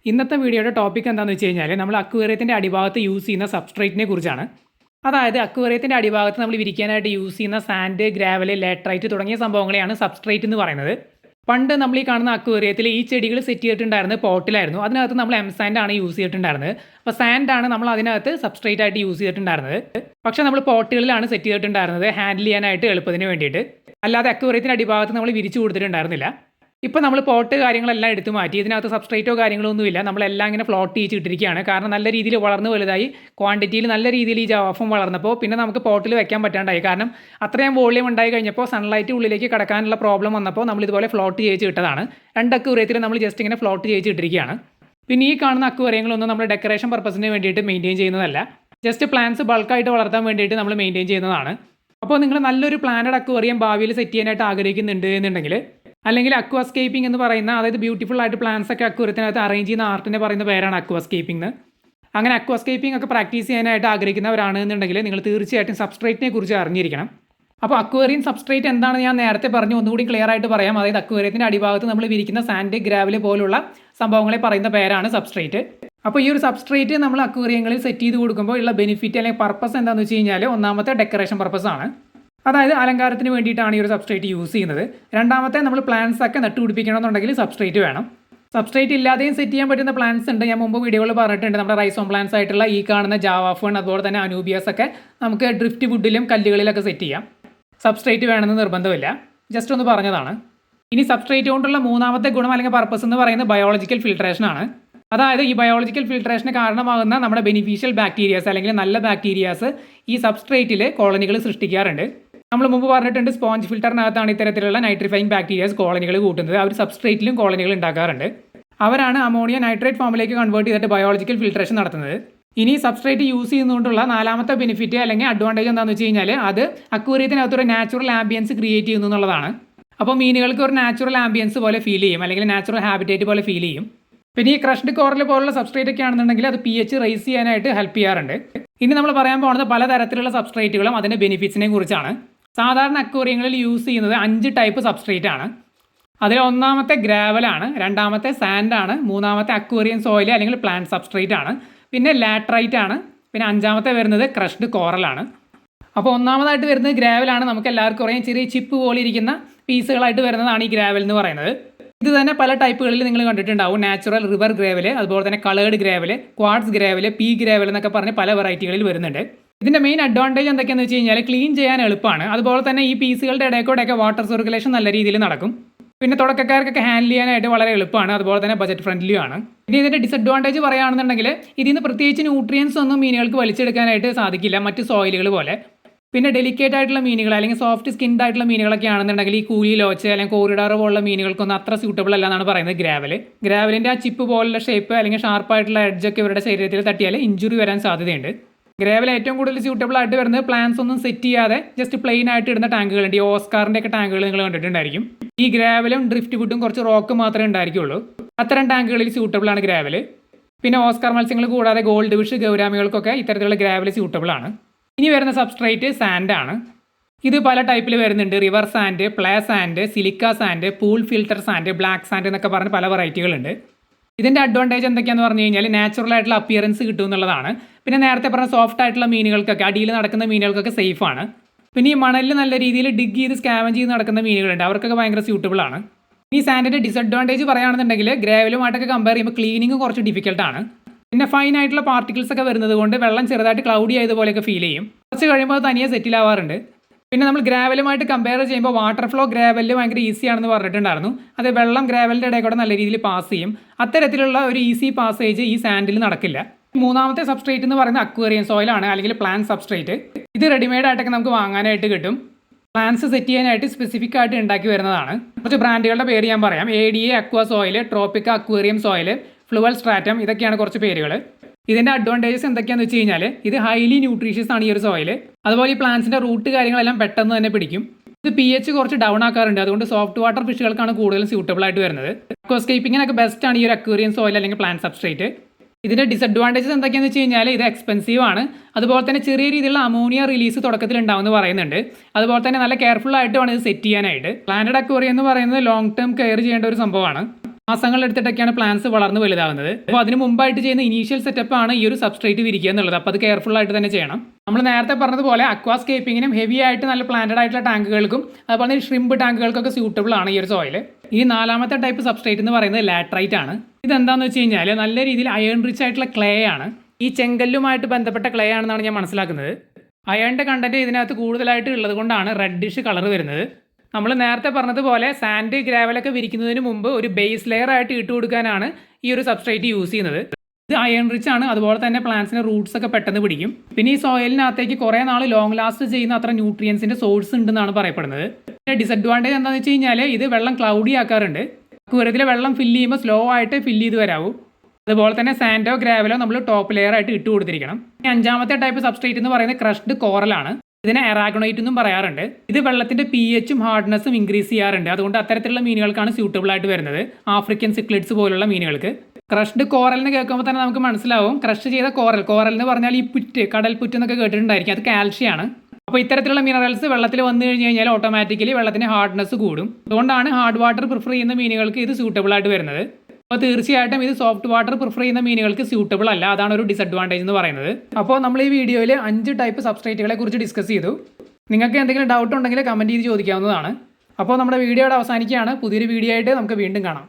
ഇന്നത്തെ വീഡിയോയുടെ ടോപ്പിക് എന്താണെന്ന് വെച്ച് കഴിഞ്ഞാൽ നമ്മൾ അക്വേറിയത്തിൻ്റെ അടിഭാഗത്ത് യൂസ് ചെയ്യുന്ന സബ്സ്ട്രേറ്റിനെ കുറിച്ചാണ്. അതായത് അക്വേറിയത്തിൻ്റെ അടിഭാഗത്ത് നമ്മൾ വിരിക്കാനായിട്ട് യൂസ് ചെയ്യുന്ന സാൻഡ്, ഗ്രാവൽ, ലാറ്ററൈറ്റ് തുടങ്ങിയ സംഭവങ്ങളെയാണ് സബ്സ്ട്രേറ്റ് എന്ന് പറയുന്നത്. പണ്ട് നമ്മൾ ഈ കാണുന്ന അക്വേറിയത്തിൽ ഈ ചെടികൾ സെറ്റ് ചെയ്തിട്ടുണ്ടായിരുന്നത് പോട്ടിലായിരുന്നു. അതിനകത്ത് നമ്മൾ സാൻഡാണ് യൂസ് ചെയ്തിട്ടുണ്ടായിരുന്നത്. അപ്പോൾ സാൻഡാണ് നമ്മൾ അതിനകത്ത് സബ്സ്ട്രേറ്റ് ആയിട്ട് യൂസ് ചെയ്തിട്ടുണ്ടായിരുന്നത്. പക്ഷേ നമ്മൾ പോട്ടുകളിലാണ് സെറ്റ് ചെയ്തിട്ടുണ്ടായിരുന്നത് ഹാൻഡിൽ ചെയ്യാനായിട്ട് എളുപ്പത്തിന് വേണ്ടിയിട്ട്. അല്ലാതെ അക്വേറിയത്തിൻ്റെ അടിഭാഗത്ത് നമ്മൾ വിരിച്ചു കൊടുത്തിട്ടുണ്ടായിരുന്നില്ല. ഇപ്പോൾ നമ്മൾ പോട്ട് കാര്യങ്ങളെല്ലാം എടുത്തു മാറ്റി. ഇതിനകത്ത് സബ്സ്ട്രേറ്റോ കാര്യങ്ങളൊന്നുമില്ല. നമ്മളെല്ലാം ഇങ്ങനെ ഫ്ലോട്ട് ചെയ്തിട്ടിരിക്കുകയാണ്. കാരണം നല്ല രീതിയിൽ വളർന്ന് വലുതായി, ക്വാണ്ടിറ്റിയിൽ നല്ല രീതിയിൽ ഈ ജവാഫും വളർന്നപ്പോൾ പിന്നെ നമുക്ക് പോട്ടിൽ വെക്കാൻ പറ്റാണ്ടായി. കാരണം അത്രയും വോളിയം ഉണ്ടായി കഴിഞ്ഞപ്പോൾ സൺലൈറ്റ് ഉള്ളിലേക്ക് കടക്കാനുള്ള പ്രോബ്ലം വന്നപ്പോൾ നമ്മൾ ഇതുപോലെ ഫ്ലോട്ട് ചെയ്ത് ഇട്ടതാണ്. രണ്ട് അക്വേറിയത്തിൽ നമ്മൾ ജസ്റ്റ് ഇങ്ങനെ ഫ്ലോട്ട് ചെയ്ത് ഇട്ടിരിക്കുകയാണ്. പിന്നെ ഈ കാണുന്ന അക്വേറിയങ്ങളൊന്നും നമ്മൾ ഡെക്കറേഷൻ പർപ്പസിന് വേണ്ടിയിട്ട് മെയിൻറ്റെയിൻ ചെയ്യുന്നതല്ല. ജസ്റ്റ് പ്ലാന്റ്സ് ബൾക്കായിട്ട് വളർത്താൻ വേണ്ടിയിട്ട് നമ്മൾ മെയിൻറ്റെയിൻ ചെയ്യുന്നതാണ്. അപ്പോൾ നിങ്ങൾ നല്ലൊരു പ്ലാനഡ് അക്വേറിയം ഭാവിയിൽ സെറ്റ് ചെയ്യാനായിട്ട് ആഗ്രഹിക്കുന്നുണ്ട് എന്നുണ്ടെങ്കിൽ, അല്ലെങ്കിൽ അക്വാസ്കേപ്പിംഗ് എന്ന് പറയുന്ന, അതായത് ബ്യൂട്ടിഫുൾ ആയിട്ട് പ്ലാന്റ്സ് ഒക്കെ അക്വേറിയത്തിനകത്ത് അറേഞ്ച് ചെയ്യുന്ന ആർട്ടിനെ പറയുന്ന പേരാണ് അക്വാസ്കേപ്പിംഗ്. അങ്ങനെ അക്വാസ്കേപ്പിംഗ് ഒക്കെ പ്രാക്ടീസ് ചെയ്യാനായിട്ട് ആഗ്രഹിക്കുന്നവരാണ് എന്നുണ്ടെങ്കിൽ നിങ്ങൾ തീർച്ചയായിട്ടും സബ്സ്ട്രേറ്റിനെ കുറിച്ച് അറിഞ്ഞിരിക്കണം. അപ്പോൾ അക്വേറിയം സബ്സ്ട്രേറ്റ് എന്താണെന്ന് ഞാൻ നേരത്തെ പറഞ്ഞു, ഒന്നുകൂടി ക്ലിയർ ആയിട്ട് പറയാം. അതായത് അക്വേറിയത്തിൻ്റെ അടിഭാഗത്ത് നമ്മൾ വിരിക്കുന്ന സാൻഡ്, ഗ്രാവൽ പോലുള്ള സംഭവങ്ങളെ പറയുന്ന പേരാണ് സബ്സ്ട്രേറ്റ്. അപ്പോൾ ഈ ഒരു സബ്സ്ട്രേറ്റ് നമ്മൾ അക്വേറിയങ്ങളിൽ സെറ്റ് ചെയ്ത് കൊടുക്കുമ്പോൾ ഉള്ള ബെനിഫിറ്റ് അല്ലെങ്കിൽ പർപ്പസ് എന്താണെന്ന് വെച്ച് കഴിഞ്ഞാൽ, ഒന്നാമത്തെ ഡെക്കറേഷൻ പർപ്പസ് ആണ്. അതായത് അലങ്കാരത്തിന് വേണ്ടിയിട്ടാണ് ഈ ഒരു സബ്സ്ട്രേറ്റ് യൂസ് ചെയ്യുന്നത്. രണ്ടാമത്തെ, നമ്മൾ പ്ലാന്റ്സ് ഒക്കെ നട്ടുപിടിപ്പിക്കണമെന്നുണ്ടെങ്കിൽ സബ്സ്ട്രേറ്റ് വേണം. സബ്സ്ട്രേറ്റ് ഇല്ലാതെയും സെറ്റ് ചെയ്യാൻ പറ്റുന്ന പ്ലാന്റ്സ് ഉണ്ട്. ഞാൻ മുമ്പ് വീഡിയോയിൽ പറഞ്ഞിട്ടുണ്ട്. നമ്മുടെ റൈസോം പ്ലാന്റ്സ് ആയിട്ടുള്ള ഈ കാണുന്ന ജാവ ഫേൺ, അതുപോലെ തന്നെ അനൂബിയസ് ഒക്കെ നമുക്ക് ഡ്രിഫ്റ്റ് വുഡിലും കല്ലുകളിലൊക്കെ സെറ്റ് ചെയ്യാം. സബ്സ്ട്രേറ്റ് വേണമെന്ന് നിർബന്ധമില്ല, ജസ്റ്റ് ഒന്ന് പറഞ്ഞതാണ്. ഇനി സബ്സ്ട്രേറ്റ് കൊണ്ടുള്ള മൂന്നാമത്തെ ഗുണം അല്ലെങ്കിൽ പർപ്പസ് എന്ന് പറയുന്നത് ബയോളജിക്കൽ ഫിൽട്രേഷൻ ആണ്. അതായത് ഈ ബയോളജിക്കൽ ഫിൽട്രേഷന് കാരണമാകുന്ന നമ്മുടെ ബെനിഫിഷ്യൽ ബാക്ടീരിയാസ് അല്ലെങ്കിൽ നല്ല ബാക്ടീരിയാസ് ഈ സബ്സ്ട്രേറ്റിൽ കോളനികൾ സൃഷ്ടിക്കാറുണ്ട്. നമ്മൾ മുമ്പ് പറഞ്ഞിട്ടുണ്ട്, സ്പോഞ്ച് ഫിൽറ്ററിനകത്താണ് ഇത്തരത്തിലുള്ള നൈട്രിഫൈങ് ബാക്ടീരിയാസ് കോളനികൾ കൂട്ടുന്നത്. അവർ സബ്സ്ട്രേറ്റിലും കോളനികൾ ഉണ്ടാക്കാറുണ്ട്. അവരാണ് അമോണിയ നൈട്രേറ്റ് ഫോമിലേക്ക് കൺവേർട്ട് ചെയ്തിട്ട് ബയോളജിക്കൽ ഫിൽട്രേഷൻ നടത്തുന്നത്. ഇനി സബ്സ്ട്രേറ്റ് യൂസ് ചെയ്യുന്നതുകൊണ്ടുള്ള നാലാമത്തെ ബെനിഫിറ്റ് അല്ലെങ്കിൽ അഡ്വാൻറ്റേജ് എന്താണെന്ന് വെച്ച് കഴിഞ്ഞാൽ, അത് അക്വേറിയത്തിനകത്തൊരു നാച്ചുറൽ ആംബിയൻസ് ക്രിയേറ്റ് ചെയ്യുന്നു എന്നുള്ളതാണ്. അപ്പോൾ മീനുകൾക്ക് ഒരു നാച്ചുറൽ ആംബിയൻസ് പോലെ ഫീൽ ചെയ്യും, അല്ലെങ്കിൽ നാച്ചുറൽ ഹാബിറ്റേറ്റ് പോലെ ഫീൽ ചെയ്യും. പിന്നെ ഈ ക്രഷ്ഡ് കോറൽ പോലുള്ള സബ്സ്ട്രേറ്റ് ഒക്കെ ആണെന്നുണ്ടെങ്കിൽ അത് pH റൈസ് ചെയ്യാനായിട്ട് ഹെൽപ്പ് ചെയ്യാറുണ്ട്. ഇനി നമ്മൾ പറയാൻ പോകുന്നത് പലതരത്തിലുള്ള സബ്സ്ട്രേറ്റുകളും അതിൻ്റെ ബെനിഫിറ്റ്സിനെ കുറിച്ചാണ്. സാധാരണ അക്വേറിയങ്ങളിൽ യൂസ് ചെയ്യുന്നത് 5 ടൈപ്പ് സബ്സ്ട്രേറ്റ് ആണ്. അതിൽ ഒന്നാമത്തെ ഗ്രാവലാണ്, രണ്ടാമത്തെ സാൻഡാണ്, മൂന്നാമത്തെ അക്വേറിയം സോയിൽ അല്ലെങ്കിൽ പ്ലാന്റ് സബ്സ്ട്രേറ്റ് ആണ്, പിന്നെ ലാറ്ററൈറ്റ് ആണ്, പിന്നെ അഞ്ചാമത്തെ വരുന്നത് ക്രഷ്ഡ് കോറലാണ്. അപ്പോൾ ഒന്നാമതായിട്ട് വരുന്നത് ഗ്രാവലാണ്. നമുക്ക് എല്ലാവർക്കും അറിയാം, ചെറിയ ചിപ്പ് പോലെ ഇരിക്കുന്ന പീസുകളായിട്ട് വരുന്നതാണ് ഈ ഗ്രാവൽ എന്ന് പറയുന്നത്. ഇത് തന്നെ പല ടൈപ്പുകളിൽ നിങ്ങൾ കണ്ടിട്ടുണ്ടാവും. നാച്ചുറൽ, റിവർ ഗ്രാവൽ, അതുപോലെ തന്നെ coloured gravel, quartz gravel, P gravel എന്നൊക്കെ പറഞ്ഞ് പല വെറൈറ്റികളിൽ വരുന്നുണ്ട്. ഇതിൻ്റെ മെയിൻ അഡ്വാൻറ്റേജ് എന്തൊക്കെയാണെന്ന് വെച്ച് കഴിഞ്ഞാൽ, ക്ലീൻ ചെയ്യാൻ എളുപ്പമാണ്. അതുപോലെ തന്നെ ഈ പീസുകളുടെ ഇടയ്ക്കൂടെയൊക്കെ വാട്ടർ സർക്കുലേഷൻ നല്ല രീതിയിൽ നടക്കും. പിന്നെ തുടക്കക്കാർക്കൊക്കെ ഹാൻഡിൽ ചെയ്യാനായിട്ട് വളരെ എളുപ്പമാണ്. അതുപോലെ തന്നെ ബജറ്റ് ഫ്രണ്ട്ലിയും ആണ്. ഇനി ഇതിൻ്റെ ഡിസഡ്വാൻറ്റേജ് പറയുകയാണെന്നുണ്ടെങ്കിൽ, ഇതിൽ നിന്ന് പ്രത്യേകിച്ച് ന്യൂട്രിയൻസ് ഒന്നും മീനുകൾക്ക് വലിച്ചെടുക്കാനായിട്ട് സാധിക്കില്ല മറ്റ് സോയിലുകൾ പോലെ. പിന്നെ ഡെലിക്കേറ്റ് ആയിട്ടുള്ള മീനുകൾ അല്ലെങ്കിൽ സോഫ്റ്റ് സ്കിൻഡ് ആയിട്ടുള്ള മീനുകളൊക്കെ ആണെന്നുണ്ടെങ്കിൽ ഈ കൂലി, ലോച്ച് അല്ലെങ്കിൽ കോറിഡോർ പോലുള്ള മീനുകൾക്കൊന്നും അത്ര സ്യൂട്ടബിൾ അല്ല എന്നാണ് പറയുന്നത് ഗ്രാവൽ. ഗ്രാവലിൻ്റെ ആ ചിപ്പ് പോലുള്ള ഷേപ്പ് അല്ലെങ്കിൽ ഷാർപ്പായിട്ടുള്ള എഡ്ജൊക്കെ ഇവരുടെ ശരീരത്തിൽ തട്ടിയാൽ ഇഞ്ചുറി വരാൻ സാധ്യതയുണ്ട്. ഗ്രാവൽ ഏറ്റവും കൂടുതൽ സ്യൂട്ടബിൾ ആയിട്ട് വരുന്നത് പ്ലാന്റ്സ് ഒന്നും സെറ്റ് ചെയ്യാതെ ജസ്റ്റ് പ്ലെയിൻ ആയിട്ട് ഇടുന്ന ടാങ്കുകളുണ്ട്. ഈ ഓസ്കാറിൻ്റെ ഒക്കെ ടാങ്കുകൾ നിങ്ങൾ കണ്ടിട്ടുണ്ടായിരിക്കും. ഈ ഗ്രാവലും ഡ്രിഫ്റ്റ് വുഡും കുറച്ച് റോക്ക് മാത്രമേ ഉണ്ടായിരിക്കുള്ളൂ. അത്തരം ടാങ്കുകളിൽ സ്യൂട്ടബിൾ ആണ് ഗ്രാവൽ. പിന്നെ ഓസ്കാർ മത്സ്യങ്ങൾ കൂടാതെ ഗോൾഡ് ഫിഷ്, ഗൗരാമികൾക്കൊക്കെ ഇത്തരത്തിലുള്ള ഗ്രാവൽ സ്യൂട്ടബിൾ ആണ്. ഇനി വരുന്ന സബ്സ്ട്രേറ്റ് സാൻഡാണ്. ഇത് പല ടൈപ്പിൽ വരുന്നുണ്ട്. River sand, play sand, silica sand, pool filter sand, black sand എന്നൊക്കെ പറഞ്ഞ് പല വെറൈറ്റികളുണ്ട്. ഇതിൻ്റെ അഡ്വാൻറ്റേജ് എന്തൊക്കെയാണെന്ന് പറഞ്ഞു കഴിഞ്ഞാൽ, നാച്ചുറൽ ആയിട്ടുള്ള അപ്പിയറൻസ് കിട്ടും എന്നുള്ളതാണ്. പിന്നെ നേരത്തെ പറഞ്ഞ സോഫ്റ്റ് ആയിട്ടുള്ള മീനുകൾക്കൊക്കെ, അടിയിൽ നടക്കുന്ന മീനുകൾക്കൊക്കെ സേഫ് ആണ്. പിന്നെ ഈ മണലിൽ നല്ല രീതിയിൽ ഡിഗ് ചെയ്ത് സ്കാവൻ ചെയ്ത് നടക്കുന്ന മീനുകളുണ്ട്, അവർക്കൊക്കെ ഭയങ്കര സ്യൂട്ടബിൾ ആണ്. ഈ സാൻഡിൻ്റെ ഡിസഡ്വാൻറ്റേജ് പറയുകയാണെന്നുണ്ടെങ്കിൽ, ഗ്രാവലുമായിട്ടൊക്കെ കമ്പയർ ചെയ്യുമ്പോൾ ക്ലീനിങ് കുറച്ച് ഡിഫിക്കൽട്ടാണ്. പിന്നെ ഫൈൻ ആയിട്ടുള്ള പാർട്ടിക്കിൾസ് ഒക്കെ വരുന്നത് കൊണ്ട് വെള്ളം ചെറുതായിട്ട് ക്ലൗഡി ആയതുപോലെയൊക്കെ ഫീൽ ചെയ്യും. കുറച്ച് കഴിയുമ്പോൾ അത് തനിയെ സെറ്റിൽ ആവാറുണ്ട്. പിന്നെ നമ്മൾ ഗ്രാവലുമായിട്ട് കമ്പയർ ചെയ്യുമ്പോൾ വാട്ടർ ഫ്ലോ ഗ്രാവലിൽ ഭയങ്കര ഈസി ആണെന്ന് പറഞ്ഞിട്ടുണ്ടായിരുന്നു. അത് വെള്ളം ഗ്രാവലിൻ്റെ ഇടയിൽ കൂടെ നല്ല രീതിയിൽ പാസ് ചെയ്യും. അത്തരത്തിലുള്ള ഒരു ഈസി പാസേജ് ഈ സാൻഡിൽ നടക്കില്ല. മൂന്നാമത്തെ സബ്സ്ട്രേറ്റ് എന്ന് പറയുന്നത് അക്വേറിയം സോയിലാണ് അല്ലെങ്കിൽ പ്ലാന്റ് സബ്സ്ട്രേറ്റ്. ഇത് റെഡിമെയ്ഡ് ആയിട്ടൊക്കെ നമുക്ക് വാങ്ങാനായിട്ട് കിട്ടും. പ്ലാന്റ്സ് സെറ്റ് ചെയ്യാനായിട്ട് സ്പെസിഫിക് ആയിട്ട് ഉണ്ടാക്കി വരുന്നതാണ്. കുറച്ച് ബ്രാൻഡുകളുടെ പേര് ഞാൻ പറയാം. ADA അക്വാ സോയിൽ, ട്രോപ്പിക്ക അക്വേറിയം സോയിൽ, ഫ്ലുവൽ സ്ട്രാറ്റം, ഇതൊക്കെയാണ് കുറച്ച് പേരുകൾ. ഇതിൻ്റെ അഡ്വാൻറ്റേജസ് എന്തൊക്കെയാണെന്ന് വെച്ച് കഴിഞ്ഞാൽ, ഇത് ഹൈലി ന്യൂട്രീഷ്യസ് ആണ് ഈ ഒരു സോയിൽ. അതുപോലെ ഈ പ്ലാന്റ്സിൻ്റെ റൂട്ട് കാര്യങ്ങളെല്ലാം പെട്ടെന്ന് തന്നെ പിടിക്കും. ഇത് pH കുറച്ച് ഡൗൺ ആക്കാറുണ്ട്. അതുകൊണ്ട് സോഫ്റ്റ് വാട്ടർ ഫിഷുകൾക്കാണ് കൂടുതലും സ്യൂട്ടബിൾ ആയിട്ട് വരുന്നത്. അക്വാസ്കേപ്പിങ്ങിനൊക്കെ ബെസ്റ്റ് ആണ് ഈ ഒരു അക്വേറിയം സോയിൽ അല്ലെങ്കിൽ പ്ലാന്റ് സബ്സ്ട്രേറ്റ്. ഇതിൻ്റെ ഡിസഡ്വാൻറ്റേജസ് എന്തൊക്കെയാണെന്ന് വെച്ച് കഴിഞ്ഞാൽ, ഇത് എക്സ്പെൻസീവ് ആണ്. അതുപോലെ തന്നെ ചെറിയ രീതിയിലുള്ള അമോണിയ റിലീസ് തുടക്കത്തിൽ ഉണ്ടാവുമെന്ന് പറയുന്നുണ്ട്. അതുപോലെ തന്നെ നല്ല കെയർഫുൾ ആയിട്ട് വേണം ഇത് സെറ്റ് ചെയ്യാനായിട്ട്. പ്ലാന്റഡ് അക്വേറിയം എന്ന് പറയുന്നത് ലോങ് ടേം കെയർ ചെയ്യേണ്ട ഒരു സംഭവമാണ്. മാസങ്ങൾ എടുത്തിട്ടൊക്കെയാണ് പ്ലാന്റ്സ് വളർന്ന് വലുതാകുന്നത്. അപ്പോൾ അതിന് മുമ്പായിട്ട് ചെയ്യുന്ന ഇനീഷ്യൽ സെറ്റപ്പ് ആണ് ഈ ഒരു സബ്സ്ട്രേറ്റ് വിരിക്കുക എന്നുള്ളത്. അപ്പോൾ അത് കെയർഫുൾ ആയിട്ട് തന്നെ ചെയ്യണം. നമ്മൾ നേരത്തെ പറഞ്ഞതുപോലെ അക്വാസ്കേപ്പിങ്ങിനും ഹെവി ആയിട്ട് നല്ല പ്ലാന്റഡ് ആയിട്ടുള്ള ടാങ്കുകൾക്കും അതുപോലെ ഷ്രിമ്പ് ടാങ്കുകൾക്കൊക്കെ സ്യൂട്ടബിൾ ആണ് ഈ ഒരു സോയിൽ. ഈ നാലാമത്തെ ടൈപ്പ് സബ്സ്ട്രേറ്റ് എന്ന് പറയുന്നത് ലാറ്ററൈറ്റ് ആണ്. ഇതെന്താണെന്ന് വെച്ച് കഴിഞ്ഞാൽ നല്ല രീതിയിൽ അയൺ റിച്ച് ആയിട്ടുള്ള ക്ലേ ആണ്. ഈ ചെങ്കല്ലുമായിട്ട് ബന്ധപ്പെട്ട ക്ലേ ആണെന്നാണ് ഞാൻ മനസ്സിലാക്കുന്നത്. അയണിൻ്റെ കണ്ടന്റ് ഇതിനകത്ത് കൂടുതലായിട്ട് ഉള്ളത് കൊണ്ടാണ് റെഡിഷ് കളർ വരുന്നത്. നമ്മൾ നേരത്തെ പറഞ്ഞതുപോലെ സാൻഡ് ഗ്രാവലൊക്കെ വിരിക്കുന്നതിന് മുമ്പ് ഒരു ബേസ് ലെയർ ആയിട്ട് ഇട്ട് കൊടുക്കാനാണ് ഈ ഒരു സബ്സ്ട്രേറ്റ് യൂസ് ചെയ്യുന്നത്. ഇത് അയൺ റിച്ച് ആണ്. അതുപോലെ തന്നെ പ്ലാന്റ്സിന് റൂട്ട്സ് ഒക്കെ പെട്ടെന്ന് പിടിക്കും. പിന്നെ ഈ സോയിലിനകത്തേക്ക് കുറേ നാൾ ലോങ് ലാസ്റ്റ് ചെയ്യുന്ന അത്ര ന്യൂട്രിയൻസിന്റെ സോഴ്സ് ഉണ്ടെന്നാണ് പറയപ്പെടുന്നത്. ഡിസഡ്വാൻറ്റേജ് എന്താണെന്ന് വെച്ച് കഴിഞ്ഞാൽ ഇത് വെള്ളം ക്ലൗഡി ആക്കാറുണ്ട്. അക്വേറിയത്തിലെ വെള്ളം ഫില്ല് ചെയ്യുമ്പോൾ സ്ലോ ആയിട്ട് ഫില്ല് ചെയ്ത് വരാവൂ. അതുപോലെ തന്നെ സാൻഡോ ഗ്രാവലോ നമ്മൾ ടോപ്പ് ലെയർ ആയിട്ട് ഇട്ട് കൊടുത്തിരിക്കണം. അഞ്ചാമത്തെ ടൈപ്പ് സബ്സ്ട്രേറ്റ് എന്ന് പറയുന്നത് ക്രഷ്ഡ് കോറലാണ്. ഇതിനെ എറാഗണൈറ്റ് എന്നും പറയാറുണ്ട്. ഇത് വെള്ളത്തിന്റെ pH-ഉം ഹാർഡ്നെസ്സും ഇൻക്രീസ് ചെയ്യാറുണ്ട്. അതുകൊണ്ട് അത്തരത്തിലുള്ള മീനുകൾക്കാണ് സ്യൂട്ടബിൾ ആയിട്ട് വരുന്നത്. ആഫ്രിക്കൻ സിക്ലിഡ്സ് പോലുള്ള മീനുകൾക്ക്. ക്രഷ്ഡ് കോറൽ എന്ന് കേൾക്കുമ്പോൾ തന്നെ നമുക്ക് മനസ്സിലാവും. ക്രഷ് ചെയ്ത കോറൽ എന്ന് പറഞ്ഞാൽ ഈ പുറ്റ്, കടൽ പുറ്റ് എന്നൊക്കെ കേട്ടിട്ടുണ്ടായിരിക്കും. അത് കാൽഷ്യമാണ്. അപ്പോൾ ഇത്തരത്തിലുള്ള മിനറൽസ് വെള്ളത്തിൽ വന്നു കഴിഞ്ഞ് കഴിഞ്ഞാൽ ഓട്ടോമാറ്റിക്കലി വെള്ളത്തിന് ഹാർഡ്നെസ് കൂടും. അതുകൊണ്ടാണ് ഹാർഡ് വാട്ടർ പ്രിഫർ ചെയ്യുന്ന മീനുകൾക്ക് ഇത് സ്യൂട്ടബിൾ ആയിട്ട് വരുന്നത്. അപ്പോൾ തീർച്ചയായിട്ടും ഇത് സോഫ്റ്റ് വാട്ടർ പ്രിഫർ ചെയ്യുന്ന മീനുകൾക്ക് സ്യൂട്ടബിൾ അല്ല. അതാണ് ഒരു ഡിസഡ്വാൻറ്റേജ് എന്ന് പറയുന്നത്. അപ്പോൾ നമ്മൾ ഈ വീഡിയോയിൽ 5 ടൈപ്പ് സബ്സ്ട്രേറ്റുകളെ കുറിച്ച് ഡിസ്കസ് ചെയ്തു. നിങ്ങൾക്ക് എന്തെങ്കിലും ഡൗട്ട് ഉണ്ടെങ്കിൽ കമൻറ്റ് ചെയ്ത് ചോദിക്കാവുന്നതാണ്. അപ്പോൾ നമ്മുടെ വീഡിയോയുടെ അവസാനിക്കുകയാണ്. പുതിയൊരു വീഡിയോ ആയിട്ട് നമുക്ക് വീണ്ടും കാണാം.